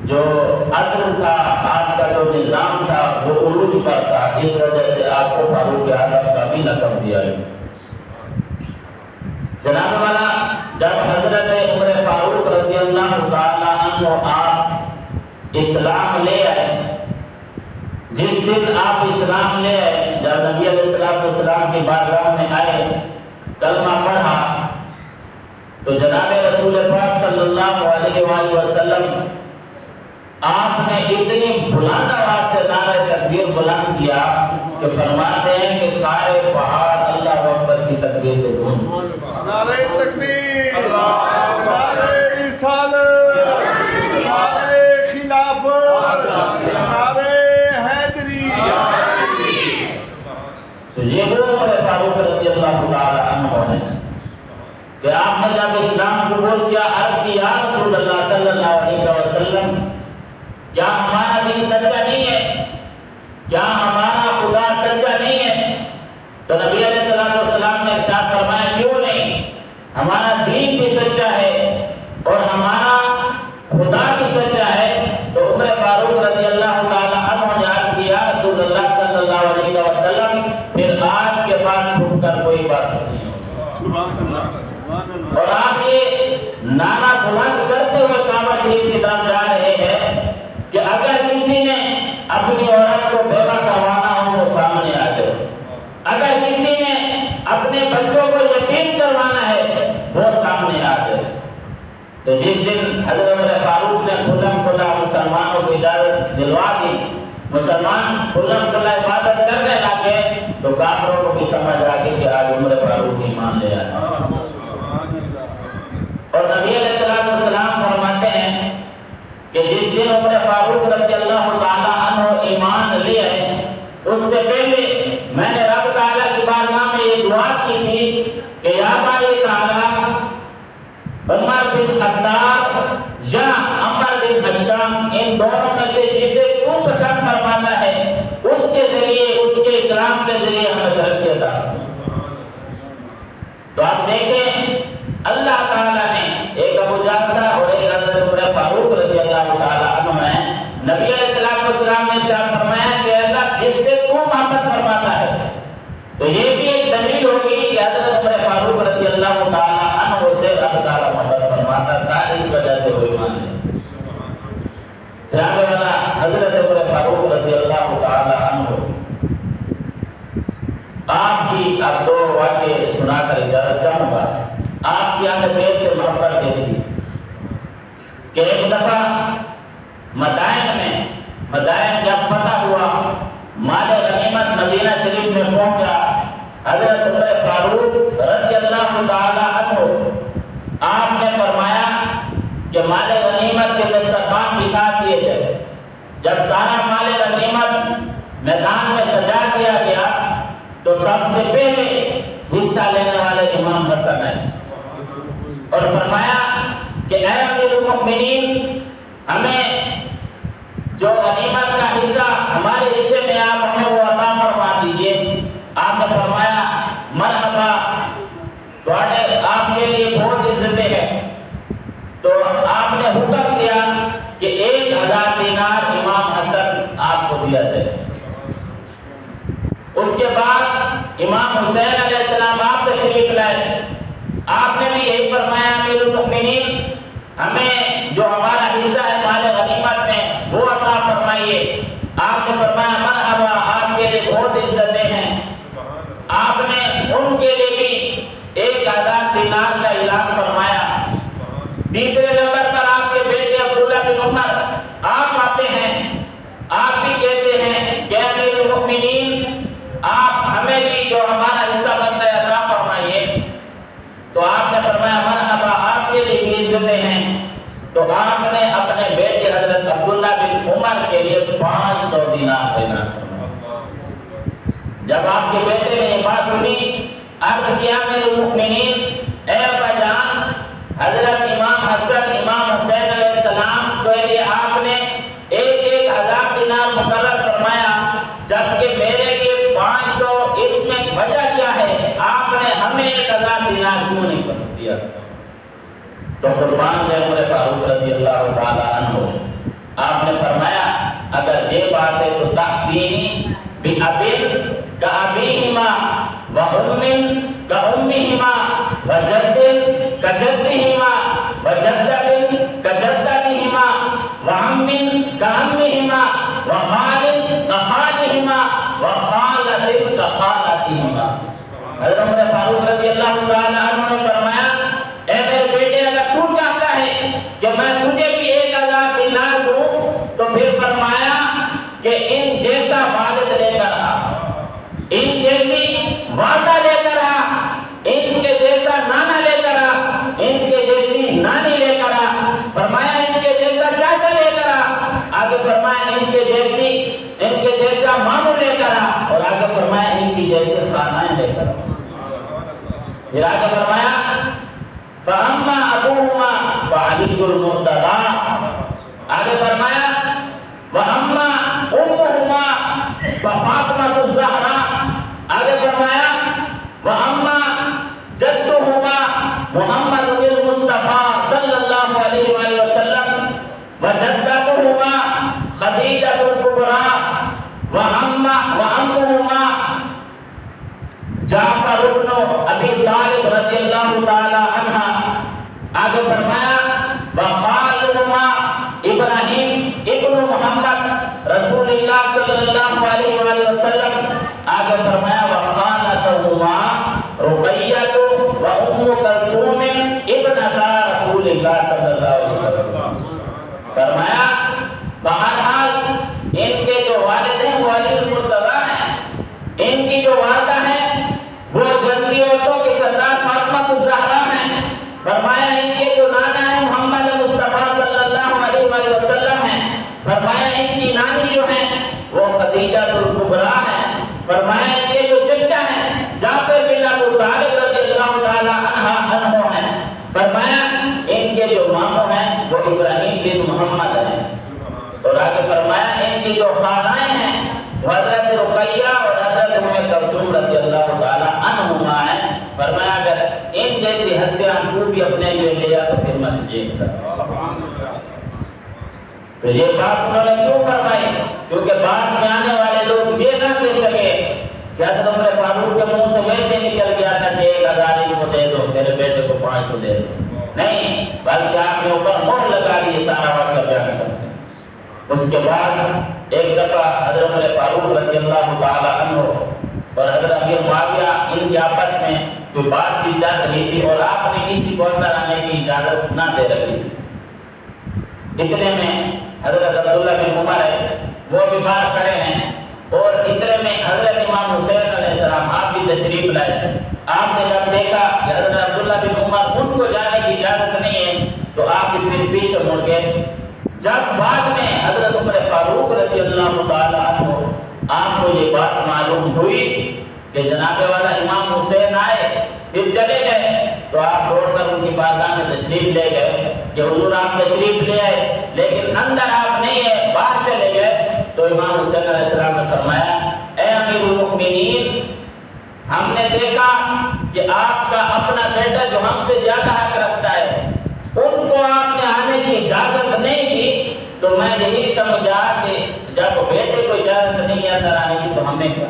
جو عدل تھا، آپ کا جو نظام تھا وہ عروج پر تھا، اس وجہ سے آپ کو فاروق اعظم کا بھی لقب دیا ہے۔ جناب والا، جب حضرت عمر فاروق رضی اللہ تعالیٰ عنہ آپ اسلام لے آئے، جس دن آپ اسلام لے آئے، جب نبی علیہ السلام کی بارگاہ میں آئے، کلمہ پڑھا، تو جناب رسول پاک صلی اللہ علیہ وآلہ وسلم آپ نے اتنی بلند آواز سے نعرہ تکبیر بلند کیا کہ فرماتے ہیں کہ سارے پہاڑ اللہ اکبر کی تکبیر سے گونج۔ نعرہ تکبیر، نعرہ رسالت، نعرہ خلافت، نعرہ حیدری۔ تو یہ وہ عمر فاروق رضی اللہ تعالی عنہ ہے کہ آپ نے جب اسلام قبول کیا، عرض کی یا رسول اللہ صلی اللہ علیہ وسلم، کیا ہمارا دین سچا نہیں ہے؟ کیا ہمارا خدا سچا نہیں ہے؟ تو نبی علیہ السلام نے ارشاد فرمایا کیوں نہیں، ہمارا دین بھی سچا ہے اور ہمارا خدا بھی سچا ہے۔ تو عمر فاروق رضی اللہ تعالی عنہ نے عرض کیا رسول اللہ صلی اللہ علیہ وسلم، پھر آج کے بعد چھپ کر کوئی بات نہیں ہوگی۔ اور آپ یہ نعرہ بلند کرتے ہوئے کعبہ شریف کی طرف جا رہے ہیں کہ اگر کسی نے اپنی عورت کو بیوہ کروانا ہو وہ سامنے آ جائے، اگر کسی نے اپنے بچوں کو یتیم کروانا ہے وہ سامنے آ جائے۔ تو جس دن حضرت عمر فاروق نے کھلم کھلا مسلمانوں کو اجازت دلوا دی، مسلمان کھلم کھلا عبادت کرنے لگے، تو کافروں کو بھی سمجھ آ گئی کہ آج عمر فاروق ایمان لے آئے۔ اور نبی علیہ السلام فرماتے ہیں کہ جس دن عمر فاروق رضی اللہ تعالی عنہ ایمان لے آئے، اس سے پہلے میں نے رب تعالیٰ کی بارگاہ میں یہ دعا کی تھی کہ یا باری تعالیٰ، عمر بن خطاب یا عمر بن ہشام، ان دونوں میں سے جسے تو پسند فرمانا ہے اس کے ذریعے، اس کے اسلام کے ذریعے ہمیں ترقی عطا۔ تو آپ دیکھیں اللہ تعالیٰ نے ایک ابو جہل تھا اور ایک حضرت عمر فاروق رضی اللہ تعالیٰ عنہ ہے، نبی علیہ السلام نے ارشاد فرمایا کہ اللہ جس سے تو محبت فرماتا ہے، تو یہ بھی ایک دلیل ہوگی کہ حضرت عمر فاروق رضی اللہ تعالیٰ عنہ سے اللہ تعالیٰ محبت فرماتا تھا، اس وجہ سے وہ ایمان لے۔ جناب والا، حضرت عمر فاروق رضی اللہ تعالیٰ عنہ آپ کی اب دو واقعے سنا کر اجازت چاہوں گا۔ آپ کی اہل بیت سے محبت دیکھی کہ ایک دفعہ مدائن جب فتح ہوا، مال غنیمت مدینہ شریف میں پہنچا، حضرت عمر فاروق رضی اللہ تعالی عنہ آپ نے فرمایا کہ مال غنیمت کے دسترخوان بچھا دیے گئے۔ جب سارا مال غنیمت میدان میں سجا دیا گیا تو سب سے پہلے حصہ لینے والے امام حسن ہیں، اور فرمایا کہ اے امیر المؤمنین، ہمیں جو غنیمت کا حصہ ہمارے حصے میں آپ ہمیں وہ عطا فرما دیجئے۔ آپ نے فرمایا مرحبا، آپ کے لیے بہت عزتیں ہیں۔ تو آپ نے حکم دیا کہ 1000 دینار امام حسن آپ کو دیا جائے۔ اس کے بعد امام حسین علیہ السلام آپ تشریف لائے، آپ نے بھی یہی فرمایا امیر المؤمنین، ہمیں جو ہمارا حصہ ہے مال غنیمت میں وہ عطا فرمائیے۔ آپ نے فرمایا مرحبا، آپ کے لیے بہت عزتیں ہیں۔ آپ نے ان کے لیے بھی 1000 دینار کا اعلان فرمایا۔ تیسرے نمبر پر آپ کے بیٹے عبداللہ بن عمر آپ آتے ہیں، آپ بھی کہتے ہیں کہ امیر المؤمنین، آپ ہمیں بھی جو ہمارا حصہ بنتا ہے عطا فرمائیے۔ تو آپ نے فرمایا مرحبا، آپ کے لیے بھی عزتیں ہیں۔ تو آپ نے اپنے بیٹے حضرت عبداللہ بن عمر کے لیے 500 دینار دینا فرمایا۔ جب آپ کے بیٹے نے یہ بات سنی، عرض کیا امیر المؤمنین، اے ابا جان، حضرت امام حسن امام حسین علیہ السلام کے لیے آپ نے 1000 دینار مقرر فرمایا، جبکہ میرے لیے 500، اس میں وجہ کیا ہے؟ آپ نے ہمیں 1000 دینار کیوں نہیں دیا؟ تو قربان جائے عمر فاروق رضی اللہ تعالی عنہ، حضرت عمر فاروق رضی اللہ تعالیٰ عنہ نے فرمایا اے میرے بیٹے اگر تو چاہتا ہے کہ میں تجھے بھی 1000 دینار دوں تو پھر فرمایا کہ ان جیسا والد لے کر آ، ان جیسی والدہ لے کر آ، ان کے جیسا نانا لے کر آ، ان کے جیسی نانی لے کر آ، فرمایا ان کے جیسا چاچا لے کر آ، آگے فرمایا ان کے جیسا ماموں لے کر آ، اور آگے فرمایا ان کی جیسے خانائیں لے کر آ۔ پھر آگے فرمایا فَأَمَّا أَبُوهُمَا فَعَلِيُّ الْمُرْتَضَىٰ، آگے فرمایا وَأَمَّا أُمُّهُمَا فَفَاطِمَةُ الزَّهْرَاء، آگے فرمایا وَأَمَّا جَدُّهُمَا مُحَمَّدٌ الْمُصْطَفَىٰ صلی اللہ علیہ وآلہ وسلم وَجَدَّتُهُمَا خَدِیجَةُ الْکُبْریٰ وَأَمُّهُمَا جعفر ابن ابی طالب رضی اللہ تعالی عنہ، آگے فرمایا وخالهما ابراہیم ابن محمد رسول اللہ صلی اللہ علیہ وآلہ وسلم، آگے فرمایا وخالتهما رقیۃ وام کلثوم ابنتا رسول اللہ صلی اللہ علیہ وسلم، فرمایا بہرحال ان کے جو والد ہیں وہ علی المرتضیٰ ہیں، ان کی جو والدہ ہیں وہ جنتی عورتوں کی سردار فاطمہ الزہرا ہیں، فرمایا ان کے جو نانا ہیں محمد مصطفیٰ صلی اللہ علیہ وآلہ وسلم ہیں، فرمایا ان کی نانی جو ہیں وہ خدیجہ الکبریٰ ہیں، فرمایا ان کے جو چچا ہیں جعفر بن ابو طالب رضی اللہ تعالی عنہ ہیں، فرمایا ان کے جو ماموں ہیں وہ ابراہیم بن محمد ہیں، اور آگے فرمایا ان کی جو خالائیں ہیں وہ حضرت رقیہ اور حضرت ام کلثوم رضی اللہ تعالی عنہما ہیں، فرمایا اگر ان جیسی ہستیاں تو بھی اپنے لیے لیا تو پھر مت یہ کر۔ تو یہ بات انہوں نے کیوں فرمائی؟ کیونکہ بعد میں آنے والے لوگ یہ نہ کہہ سکے کہ حضرت عمر فاروق کے منہ سے ویسے نکل گیا تھا کہ 1000 ان کو دے دو، میرے بیٹے کو 500 دے دو، نہیں، بلکہ آپ نے اوپر مہر لگا دی سارا واقعہ بیان کرتے۔ اس کے بعد ایک دفعہ حضرت عمر فاروق رضی اللہ تعالی عنہ اور حضرت امیر معاویہ ان کے آپس میں کوئی بات چیت چل رہی تھی اور آپ نے کسی کو اندر آنے کی اجازت نہ دے رکھی تھی۔ اتنے میں حضرت عبداللہ بن عمر ہے وہ بھی باہر کھڑے ہیں، اور اتنے میں حضرت امام حسین علیہ السلام آپ بھی تشریف لائے۔ آپ نے جب دیکھا کہ حضرت عبداللہ بن عمر ان کو جانے کی اجازت نہیں ہے تو آپ بھی پھر پیچھے مڑ گئے۔ جب بعد میں حضرت عمر فاروق رضی اللہ تعالی عنہ آپ کو یہ بات معلوم ہوئی کہ جناب والا امام حسین آئے پھر چلے گئے، تو آپ دوڑ کر ان کی بارگاہ میں تشریف لے گئے کہ حضور آپ تشریف لے آئے لیکن اندر آپ نہیں ہے، باہر چلے گئے۔ تو امام حسین علیہ السلام نے فرمایا اے امیر المؤمنین، ہم نے دیکھا کہ آپ کا اپنا بیٹا جو ہم سے زیادہ حق رکھتا ہے ان کو آپ نے آنے کی اجازت نہیں دی، تو میں یہی سمجھا کہ جب بیٹے کو اجازت نہیں ہے اندر آنے کی تو ہمیں کیا۔